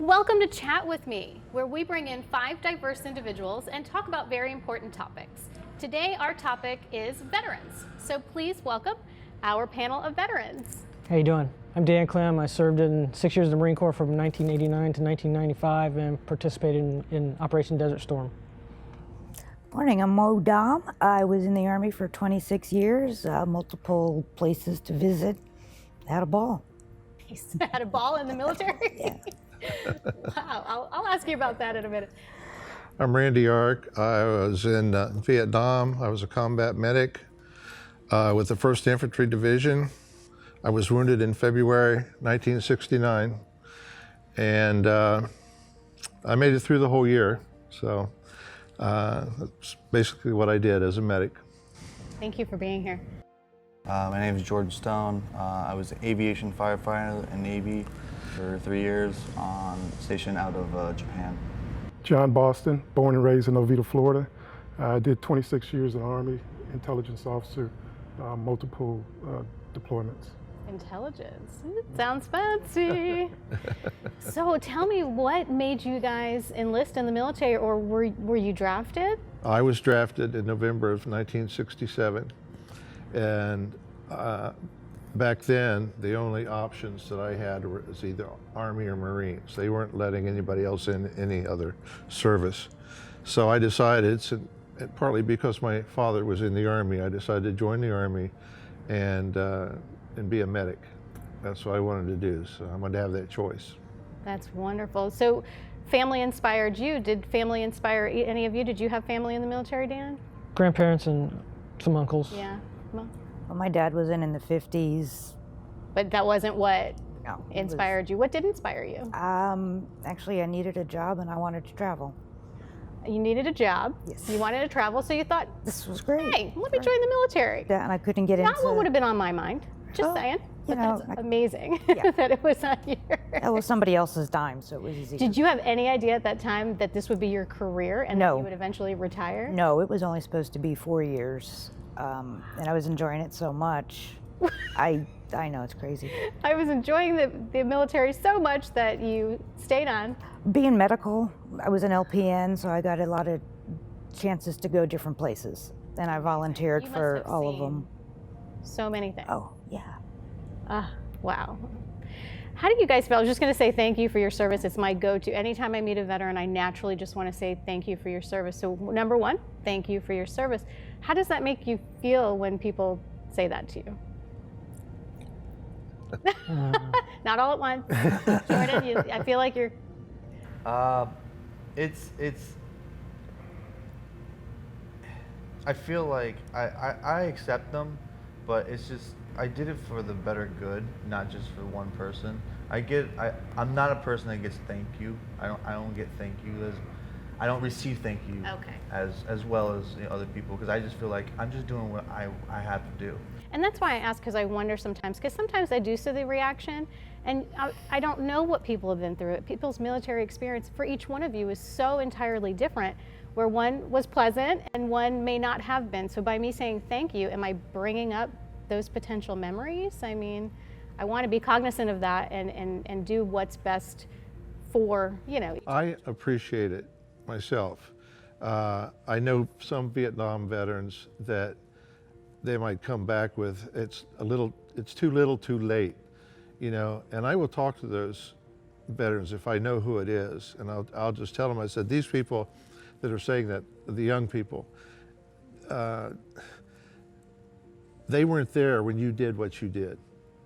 Welcome to Chat With Me, where we bring in 5 diverse individuals and talk about very important topics. Today, our topic is veterans. So please welcome our panel of veterans. How you doing? I'm Dan Clem. I served in 6 years in the Marine Corps from 1989 to 1995 and participated in Operation Desert Storm. Morning, I'm Mo Dom. I was in the Army for 26 years, multiple places to visit. Had a ball. He's had a ball in the military? Yeah. Wow, I'll ask you about that in a minute. I'm Randy Ark. I was in Vietnam. I was a combat medic with the 1st Infantry Division. I was wounded in February 1969, and I made it through the whole year. So that's basically what I did as a medic. Thank you for being here. My name is George Stone. I was an aviation firefighter in the Navy for 3 years, stationed out of Japan. John Boston, born and raised in Oviedo, Florida. I did 26 years in the Army, intelligence officer, multiple deployments. Intelligence. Sounds fancy. So tell me, what made you guys enlist in the military, or were you drafted? I was drafted in November of 1967, and back then, the only options that I had was either Army or Marines. They weren't letting anybody else in any other service. So I decided, and partly because my father was in the Army, I decided to join the Army and be a medic. That's what I wanted to do, so I wanted to have that choice. That's wonderful. So family inspired you. Did family inspire any of you? Did you have family in the military, Dan? Grandparents and some uncles. Yeah. Well, My dad was in the 50s. but that wasn't what No, it inspired you. What did inspire you? Actually, I needed a job and I wanted to travel. You needed a job. Yes. You wanted to travel, so you thought, This was great. hey, let me join the military. Yeah, and I couldn't get Not into. what would have been on my mind. Just Oh, saying. But know, that's amazing Yeah. that it was on here. That was somebody else's dime, so it was easy. Did you have any idea at that time that this would be your career and that No. you would eventually retire? No, it was only supposed to be 4 years, and I was enjoying it so much. I know it's crazy. I was enjoying the military so much that you stayed on. Being medical, I was an LPN, so I got a lot of chances to go different places, and I volunteered You must for have all of seen them. So many things. Oh, yeah. Wow. How do you guys feel? I was just going to say thank you for your service. It's my go-to. Anytime I meet a veteran, I naturally just want to say thank you for your service. So number one, thank you for your service. How does that make you feel when people say that to you? Not all at once. Jordan, I feel like you're... It's. I feel like I accept them, but it's just I did it for the better good, not just for one person. I'm not a person that gets thank you. I don't get thank you. I don't receive thank you Okay. as well as other people, because I just feel like I'm just doing what I have to do. And that's why I ask, because I wonder sometimes, because sometimes I do see the reaction, and I don't know what people have been through. People's military experience for each one of you is so entirely different, where one was pleasant and one may not have been. So by me saying thank you, am I bringing up those potential memories? I mean, I want to be cognizant of that and do what's best for, I appreciate it myself. I know some Vietnam veterans that they might come back with, it's too little too late, and I will talk to those veterans if I know who it is, and I'll just tell them, I said, these people that are saying that, the young people, they weren't there when you did what you did.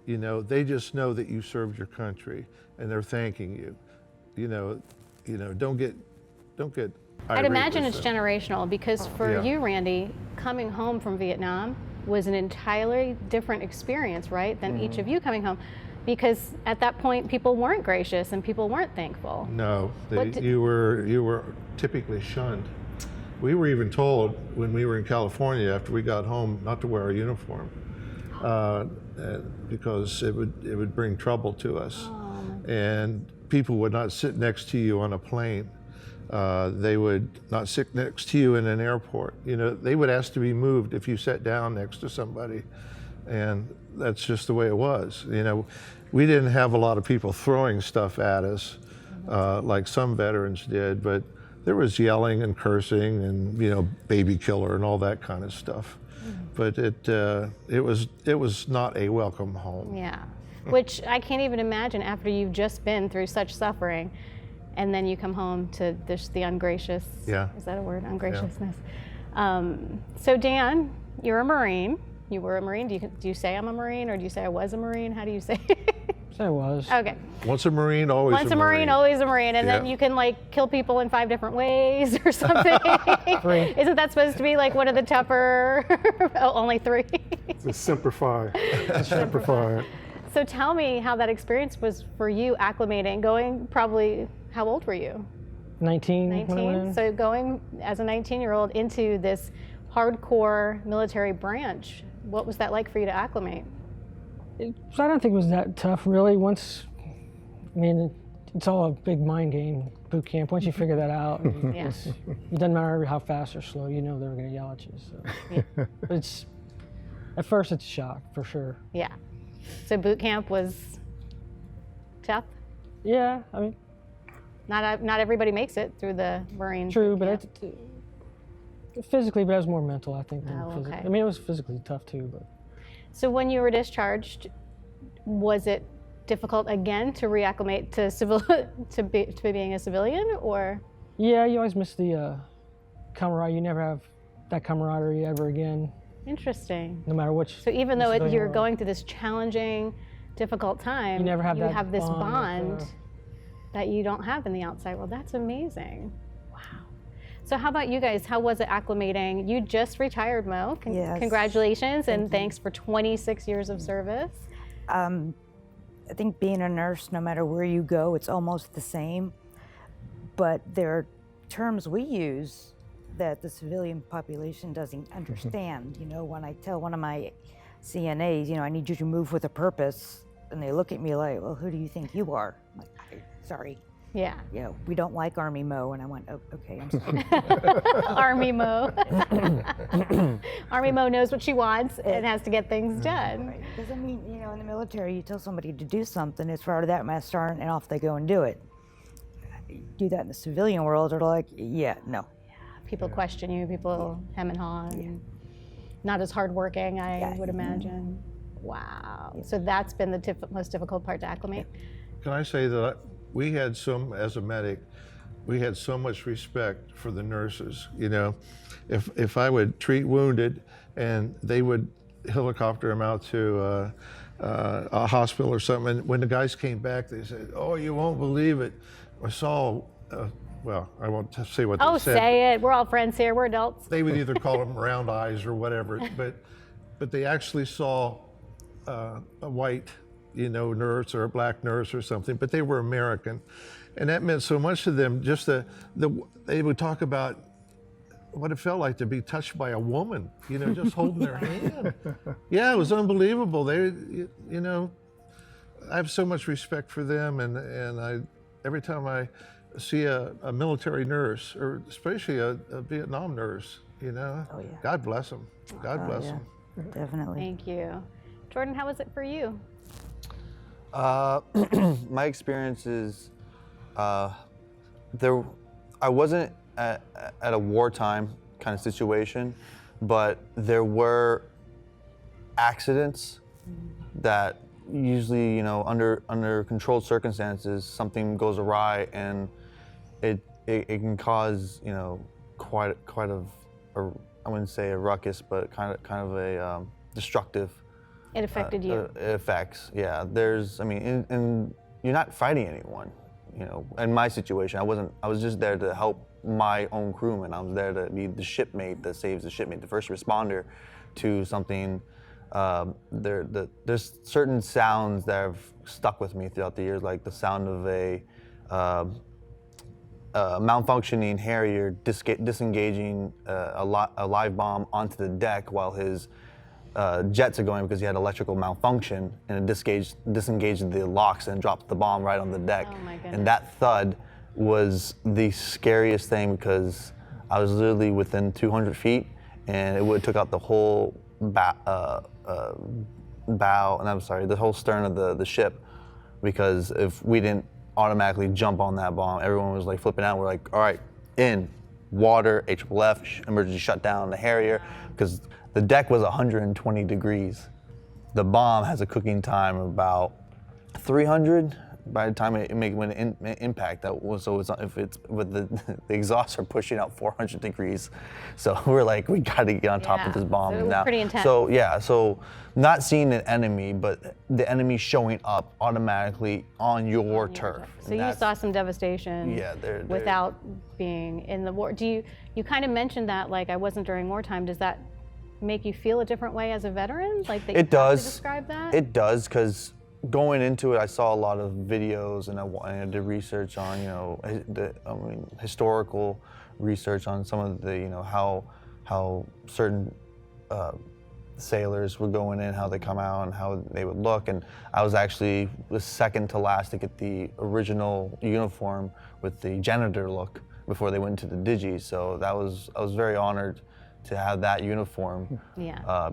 They just know that you served your country and they're thanking you. Don't get I'd irate imagine with it's them. generational, because for Yeah. you, Randy, coming home from Vietnam was an entirely different experience, right, than each of you coming home, because at that point people weren't gracious and people weren't thankful. No, What did- you were typically shunned. We were even told when we were in California after we got home not to wear our uniform because it would bring trouble to us. And people would not sit next to you on a plane. They would not sit next to you in an airport. They would ask to be moved if you sat down next to somebody. And that's just the way it was. We didn't have a lot of people throwing stuff at us. like some veterans did, but there was yelling and cursing and, you know, baby killer and all that kind of stuff. But it was not a welcome home. Yeah, which I can't even imagine after you've just been through such suffering, and then you come home to this, the ungracious. Yeah. Is that a word? Ungraciousness. So Dan, you're a Marine. You were a Marine. Do you say I'm a Marine, or do you say I was a Marine? How do you say? So I was. Okay. Once a Marine, always Once a Marine, always a Marine, and then Yeah. you can like kill people in 5 different ways or something. 3. Isn't that supposed to be like one of the tougher? Oh, only 3. To simplify. Simplify it. So tell me how that experience was for you, acclimating, going probably, how old were you? 19. when I went 19? in. So going as a 19-year-old into this hardcore military branch, what was that like for you to acclimate? So I don't think it was that tough, really. I mean, it's all a big mind game, boot camp. Once you figure that out, Yeah. it doesn't matter how fast or slow, you know they're going to yell at you. So. But at first it's a shock, for sure. Yeah. So boot camp was tough? Yeah, I mean, Not everybody makes it through the Marine true, boot but camp. physically, but it was more mental, I think, than Oh, physical. okay. I mean, it was physically tough too, but So when you were discharged, was it difficult again to reacclimate to to being a civilian, or? yeah, you always miss the camaraderie. You never have that camaraderie ever again, Interesting. no matter which. So even though civilian you're world. going through this challenging, difficult time, You never have that this bond with, bond that you don't have in the outside world. That's amazing. Wow. So how about you guys? How was it acclimating? You just retired, Mo. Yes. Congratulations, and thanks for 26 years of service. I think being a nurse, no matter where you go, it's almost the same. But there are terms we use that the civilian population doesn't understand. You know, when I tell one of my CNAs, you know, I need you to move with a purpose, and they look at me like, well, who do you think you are? I'm like, sorry, Yeah. you know, we don't like Army Mo. And I went, oh, okay, I'm sorry. Army Mo. Army Mo knows what she wants and has to get things done. Because I mean, you know, in the military, you tell somebody to do something, it's right to that mess sergeant, and off they go and do it. You do that in the civilian world, they're like, yeah, no. People question you, people hem and haw, and not as hardworking, I would imagine. Wow. So that's been the most difficult part to acclimate? Can I say that we had as a medic, we had so much respect for the nurses. You know, if I would treat wounded and they would helicopter them out to a hospital or something, and when the guys came back, they said, "Oh, you won't believe it. I saw." Well, I won't say what they Oh, said. say it. We're all friends here. We're adults. They would either call them round eyes or whatever, but they actually saw a white, you know, nurse or a black nurse or something, but they were American, and that meant so much to them. Just they would talk about what it felt like to be touched by a woman, you know, just holding their hand. Yeah, it was unbelievable. They, you know, I have so much respect for them, and I every time I see a military nurse, or especially a Vietnam nurse, you know, Oh, yeah. God bless them. God bless yeah. them. Definitely. Thank you. Jordan, how was it for you? My experience is, I wasn't at a wartime kind of situation, but there were accidents that usually, you know, under controlled circumstances, something goes awry, and it can cause, you know, quite a I wouldn't say a ruckus, but kind of a destructive. It affected you. Effects, yeah. I mean, and you're not fighting anyone, you know. In my situation, I was just there to help my own crewman. I was there to be the shipmate that saves the shipmate, the first responder to something. There's certain sounds that have stuck with me throughout the years, like the sound of a malfunctioning Harrier disengaging a live bomb onto the deck while his jets are going because he had electrical malfunction, and it disengaged the locks and dropped the bomb right on the deck. Oh my goodness. And that thud was the scariest thing because I was literally within 200 feet, and it would have took out the whole bow, and I'm sorry, the whole stern of the ship, because if we didn't automatically jump on that bomb. Everyone was like flipping out. We're like, all right, in, water, AFFF, emergency shutdown, the Harrier, because the deck was 120 degrees. The bomb has a cooking time of about 300 by the time when it impact. That was, so it's, if it's with the exhausts are pushing out 400 degrees, so we're like, we got to get on top of this bomb so it was now. pretty intense. So yeah, so not seeing an enemy, but the enemy showing up automatically on your turf. So you saw some devastation Yeah, they're- without being in the war. You kind of mentioned that, like, I wasn't during wartime. Does that make you feel a different way as a veteran? Like, that you It have to does. describe that? It does, because going into it, I saw a lot of videos, and I did research on, historical research on some of the, how certain sailors were going in, how they come out, and how they would look. And I was actually the second to last to get the original uniform with the janitor look before they went to the Digi. So I was very honored to have that uniform,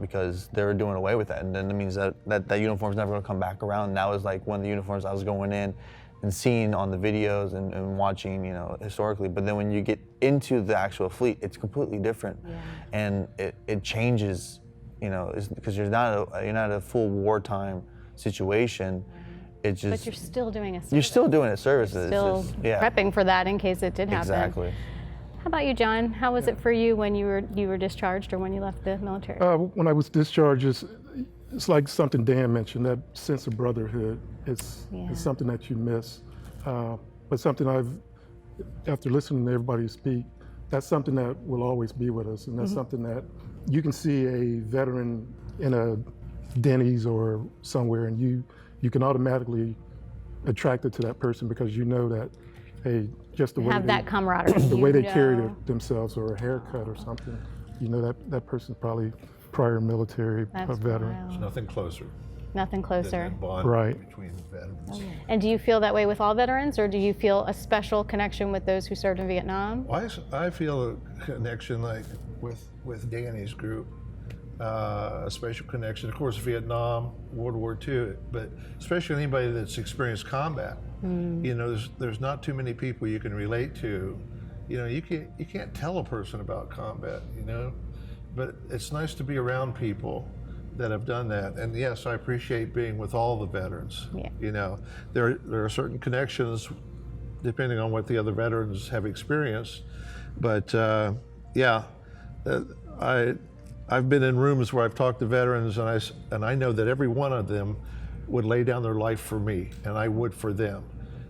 because they were doing away with that, and then it means that uniform's never going to come back around. And that was like one of the uniforms I was going in and seeing on the videos and watching, historically. But then when you get into the actual fleet, it's completely different, and it changes, because you're not a full wartime situation. It's just, but you're still doing a service. You're still doing a service. You're still prepping for that in case it did happen. Exactly. How about you, John? How was it for you when you were discharged or when you left the military? When I was discharged, it's like something Dan mentioned, that sense of brotherhood. It's something that you miss. But something after listening to everybody speak, that's something that will always be with us. And that's something that you can see a veteran in a Denny's or somewhere, and you can automatically attract it to that person, because you know that, hey, just the way that camaraderie. the way they carry themselves, or a haircut or something, that person's probably prior military veteran. Wild. There's nothing closer Nothing than closer. that bond Right. between veterans. And do you feel that way with all veterans, or do you feel a special connection with those who served in Vietnam? Well, I feel a connection like with Danny's group, a special connection. Of course, Vietnam, World War II, but especially anybody that's experienced combat. There's not too many people you can relate to. You can't tell a person about combat. But it's nice to be around people that have done that. And yes, I appreciate being with all the veterans. Yeah. There are certain connections depending on what the other veterans have experienced. But I've been in rooms where I've talked to veterans, and I know that every one of them would lay down their life for me, and I would for them.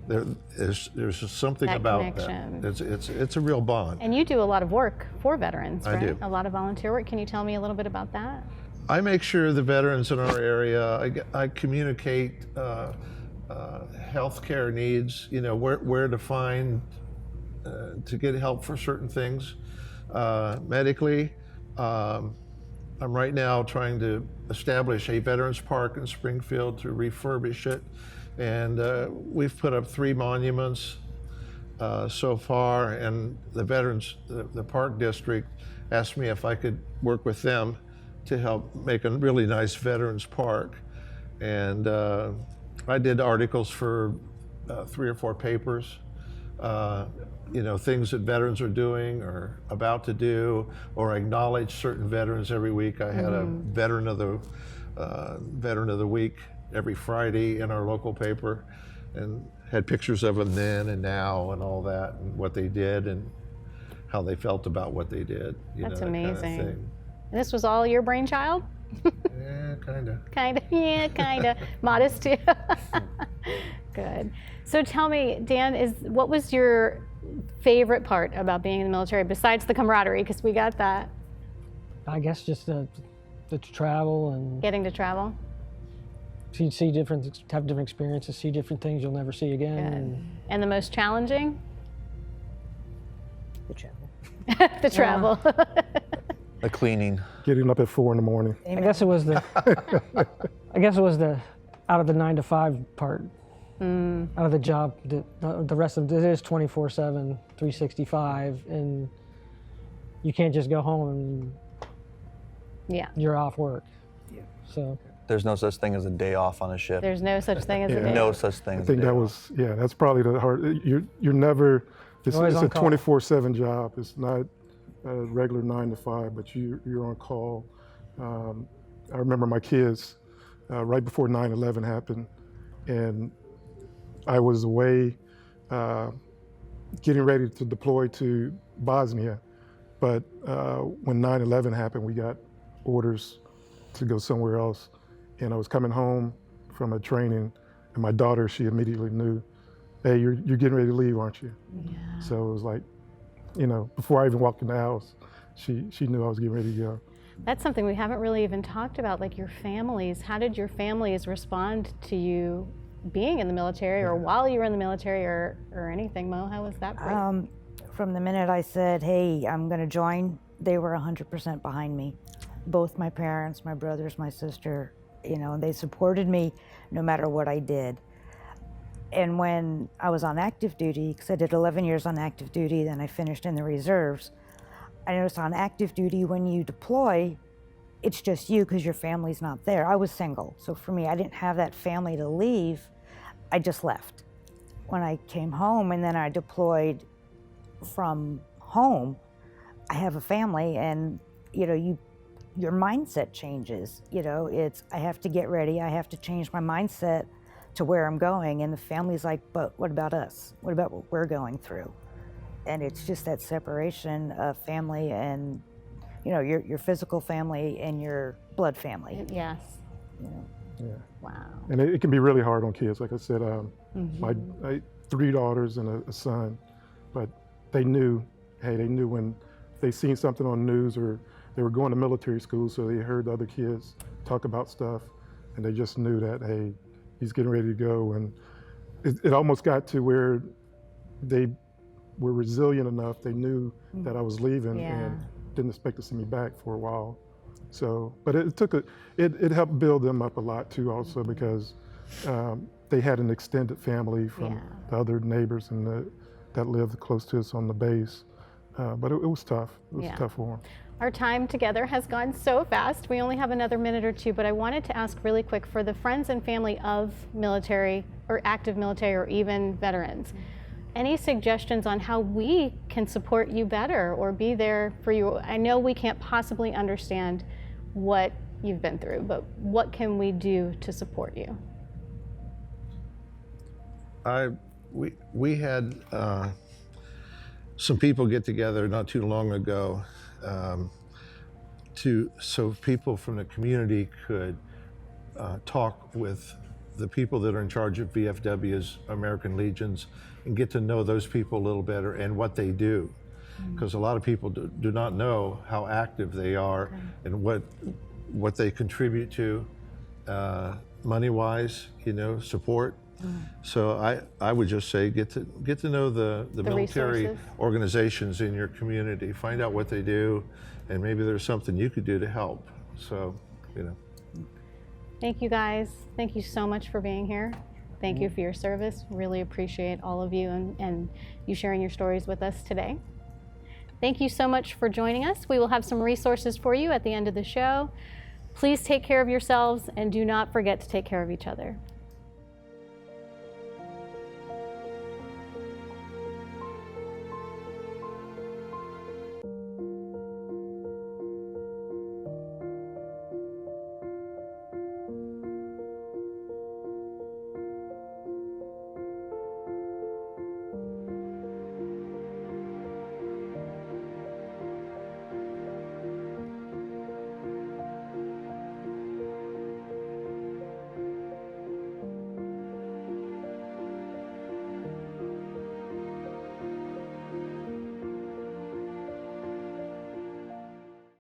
There's just something That about connection. that. It's a real bond. And you do a lot of work for veterans, I right? do. A lot of volunteer work. Can you tell me a little bit about that? I make sure the veterans in our area, I communicate healthcare needs, where to find, to get help for certain things. Medically, I'm right now trying to establish a Veterans Park in Springfield to refurbish it. And we've put up 3 monuments so far, and the Park District asked me if I could work with them to help make a really nice Veterans Park. And I did articles for 3 or 4 papers, things that veterans are doing or about to do, or acknowledge certain veterans every week. I had a Veteran of the Week every Friday in our local paper, and had pictures of them then and now and all that, and what they did and how they felt about what they did. That's that kind of amazing. thing. And this was all your brainchild? Yeah, kind of. Kind of. Modest too. Good. So tell me, Dan, what was your favorite part about being in the military besides the camaraderie? Because we got that. I guess just the travel and Getting to travel. have different experiences, see different things you'll never see again. And the most challenging? The travel. The travel. The cleaning. Getting up at 4 in the morning. I guess it was the out of the 9 to 5 part. Out of the job, the rest of it is 24/7, 365, and you can't just go home and Yeah. you're off work. Yeah. So There's no such thing as a day off on a ship. There's no such thing as a day. No off. such thing I as think a day that off. was, yeah, that's probably the hard, you're never, it's Always on a call. 24/7 job. It's not a regular 9 to 5, but you're on call. I remember my kids, right before 9/11 happened, and I was away getting ready to deploy to Bosnia. But when 9/11 happened, we got orders to go somewhere else. And I was coming home from a training, and my daughter, she immediately knew, hey, you're getting ready to leave, aren't you? Yeah. So it was like, you know, before I even walked in the house, she knew I was getting ready to go. That's something we haven't really even talked about, like your families. How did your families respond to you being in the military or while you were in the military or anything, Mo? How was that for you? From the minute I said, hey, I'm going to join, they were 100% behind me. Both my parents, my brothers, my sister, you know, they supported me no matter what I did. And when I was on active duty, because I did 11 years on active duty, then I finished in the reserves, I noticed on active duty, when you deploy, it's just you because your family's not there. I was single, so for me, I didn't have that family to leave. I just left. When I came home and then I deployed from home, I have a family, and you know, your mindset changes. You know, it's I have to get ready. I have to change my mindset to where I'm going, and the family's like, but what about us? What about what we're going through? And it's just that separation of family and, you know, your physical family and your blood family. Yes. You know? Yeah. Wow. And it can be really hard on kids. Like I said, I 3 daughters and a son, but they knew, hey, they knew when they seen something on the news, or they were going to military school, so they heard the other kids talk about stuff, and they just knew that, hey, he's getting ready to go. And it almost got to where they were resilient enough. They knew that I was leaving and didn't expect to see me back for a while. So, but it helped build them up a lot too, also because they had an extended family from the other neighbors and that lived close to us on the base. But it was tough. It was tough for them. Our time together has gone so fast. We only have another minute or two, but I wanted to ask really quick for the friends and family of military or active military or even veterans. Any suggestions on how we can support you better or be there for you? I know we can't possibly understand what you've been through, but what can we do to support you? We had some people get together not too long ago so people from the community could talk with the people that are in charge of VFW's American Legions and get to know those people a little better and what they do. Because a lot of people do not know how active they are and what they contribute to money-wise, you know, support. So I would just say get to know the military resources. organizations in your community, find out what they do, and maybe there's something you could do to help. So, you know. Thank you guys. Thank you so much for being here. Thank you for your service. Really appreciate all of you and you sharing your stories with us today. Thank you so much for joining us. We will have some resources for you at the end of the show. Please take care of yourselves and do not forget to take care of each other.